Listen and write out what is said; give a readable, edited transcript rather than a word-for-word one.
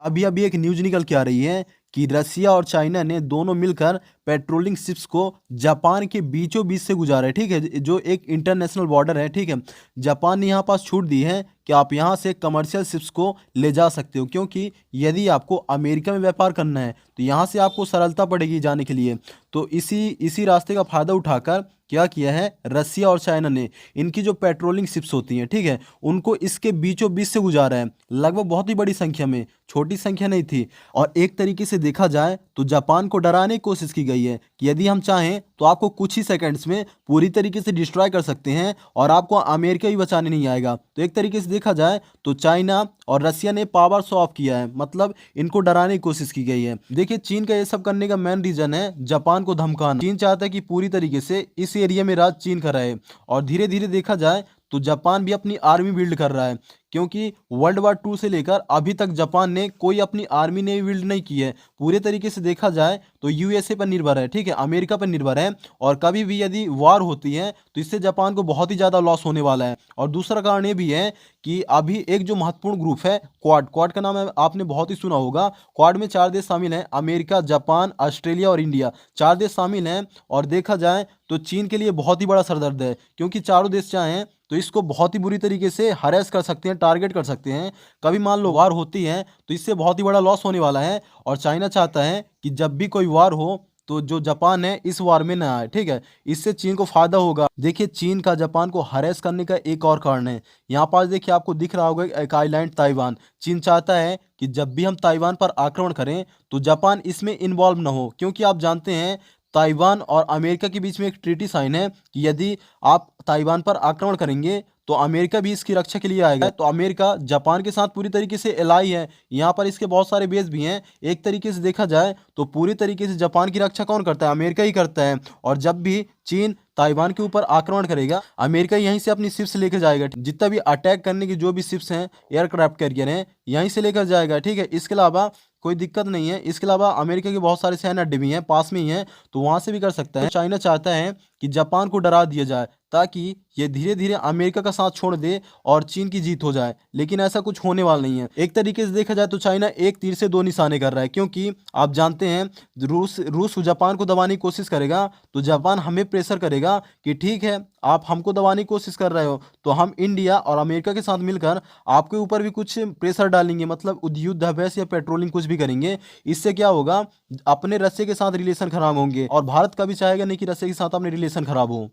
अभी अभी एक न्यूज निकल के आ रही है कि रसिया और चाइना ने दोनों मिलकर पेट्रोलिंग शिप्स को जापान के बीचों बीच से गुजारा है, ठीक है, जो एक इंटरनेशनल बॉर्डर है, ठीक है। जापान ने यहाँ पास छूट दी है कि आप यहाँ से कमर्शियल शिप्स को ले जा सकते हो, क्योंकि यदि आपको अमेरिका में व्यापार करना है तो यहाँ से आपको सरलता पड़ेगी जाने के लिए। तो इसी इसी रास्ते का फायदा उठाकर क्या किया है रसिया और चाइना ने, इनकी जो पेट्रोलिंग शिप्स होती हैं, ठीक है, उनको इसके बीचों बीच से गुजारा है, लगभग बहुत ही बड़ी संख्या में, छोटी संख्या नहीं थी। और एक तरीके से देखा जाए तो जापान को डराने की कोशिश की गई है कि यदि हम चाहें तो आपको कुछ ही सेकंड्स में पूरी तरीके से डिस्ट्रॉय कर सकते हैं और आपको अमेरिका भी बचाने नहीं आएगा। तो एक तरीके से देखा जाए तो चाइना और रसिया ने पावर शो ऑफ किया है, मतलब इनको डराने की कोशिश की गई है। देखिए, चीन का ये सब करने का मेन रीजन है जापान को धमकाना। चीन चाहता है कि पूरी तरीके से इस एरिया में राज चीन का रहे। और धीरे धीरे देखा जाए तो जापान भी अपनी आर्मी बिल्ड कर रहा है, क्योंकि वर्ल्ड वार 2 से लेकर अभी तक जापान ने कोई अपनी आर्मी ने बिल्ड नहीं की है। पूरे तरीके से देखा जाए तो यूएसए पर निर्भर है, ठीक है, अमेरिका पर निर्भर है। और कभी भी यदि वार होती है तो इससे जापान को बहुत ही ज़्यादा लॉस होने वाला है। और दूसरा कारण ये भी है कि अभी एक जो महत्वपूर्ण ग्रुप है क्वाड, क्वाड का नाम है आपने बहुत ही सुना होगा। क्वाड में 4 देश शामिल हैं, अमेरिका, जापान, ऑस्ट्रेलिया और इंडिया, 4 देश शामिल हैं। और देखा जाए तो चीन के लिए बहुत ही बड़ा सरदर्द है, क्योंकि चारों देश चाहें तो इसको बहुत ही बुरी तरीके से हरेस कर सकते हैं, टारगेट कर सकते हैं। कभी मान लो वार होती है तो इससे बहुत ही बड़ा लॉस होने वाला है। और चाइना चाहता है कि जब भी कोई वार हो तो जो जापान है इस वार में ना आए, ठीक है, इससे चीन को फायदा होगा। देखिए, चीन का जापान को हरेस करने का एक और कारण है। यहाँ पास देखिए, आपको दिख रहा होगा एक आइलैंड ताइवान। चीन चाहता है कि जब भी हम ताइवान पर आक्रमण करें तो जापान इसमें इन्वॉल्व ना हो, क्योंकि आप जानते हैं ताइवान और अमेरिका के बीच में एक ट्रीटी साइन है कि यदि आप ताइवान पर आक्रमण करेंगे तो अमेरिका भी इसकी रक्षा के लिए आएगा। तो अमेरिका जापान के साथ पूरी तरीके से एलाई है, यहाँ पर इसके बहुत सारे बेस भी हैं। एक तरीके से देखा जाए तो पूरी तरीके से जापान की रक्षा कौन करता है? अमेरिका ही करता है। और जब भी चीन ताइवान के ऊपर आक्रमण करेगा, अमेरिका यहीं से अपनी शिप्स लेकर जाएगा। जितना भी अटैक करने की जो भी शिप्स हैं, एयरक्राफ्ट कैरियर हैं, यहीं से लेकर जाएगा, ठीक है। इसके अलावा कोई दिक्कत नहीं है। इसके अलावा अमेरिका के बहुत सारे सैन्य अड्डे भी हैं, पास में ही हैं, तो वहां से भी कर सकता है। चाइना चाहता है कि जापान को डरा दिया जाए ताकि ये धीरे धीरे अमेरिका का साथ छोड़ दे और चीन की जीत हो जाए, लेकिन ऐसा कुछ होने वाला नहीं है। एक तरीके से देखा जाए तो चाइना एक तीर से दो निशाने कर रहा है, क्योंकि आप जानते हैं रूस जापान को दबाने की कोशिश करेगा तो जापान हमें प्रेशर करेगा कि ठीक है, आप हमको दबाने की कोशिश कर रहे हो तो हम इंडिया और अमेरिका के साथ मिलकर आपके ऊपर भी कुछ प्रेशर डालेंगे, मतलब युद्ध अभ्यास या पेट्रोलिंग कुछ भी करेंगे। इससे क्या होगा, अपने रशिया के साथ रिलेशन खराब होंगे और भारत का भी चाहेगा नहीं कि रशिया के साथ अपने रिलेशन खराब हो।